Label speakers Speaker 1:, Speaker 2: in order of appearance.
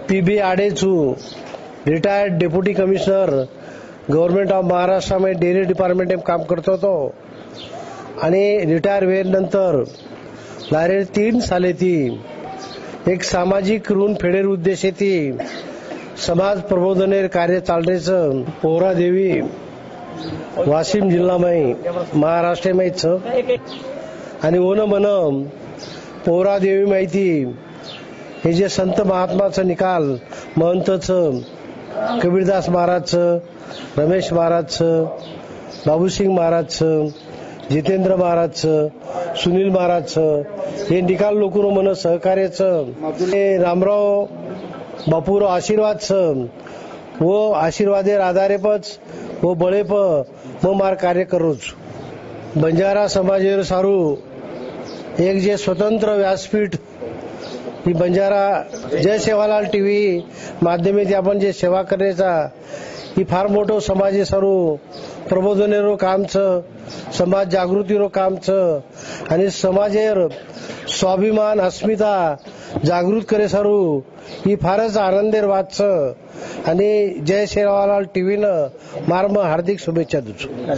Speaker 1: PB Adechu retired deputy commissioner government of Maharashtra में dairy department में काम करतो तो आणि रिटायर वेळेनंतर डायरेक्ट 3 साले ती एक सामाजिक ऋण फेडेर उद्देशे ती समाज प्रबोधनेर कार्य चालण्याचं पोहरा देवी वाशिम जिल्हा में महाराष्ट्र में आणि ओन मन पोहरा देवी माहिती हे जे संत महात्माचं निकाल महंतचं कबीरदास महाराजचं रमेश महाराजचं बाबूसिंग महाराजचं जितेंद्र महाराजचं सुनील महाराजचं हे निकाल लोकून मन सहकार्याचं रामराव बापूराव आशीर्वादचं वो आशीर्वादेर आधारे पच वो बळेप म मार कार्य करोच बंजारा समाजेर सारू एक जे स्वतंत्र व्यासपीठ ही बंजारा जय सेवालाल टीव्ही माध्यमेती आपण जे सेवा करायचा ही फार मोठं समाजे सारू प्रबोधनेरो कामचं समाज जागृतीरो कामचं आणि समाजेर स्वाभिमान अस्मिता जागृत करे सारू ही फारच आनंदेर वाटचं आणि जय सेवालाल टीव्हीनं मार्म हार्दिक शुभेच्छा देतो।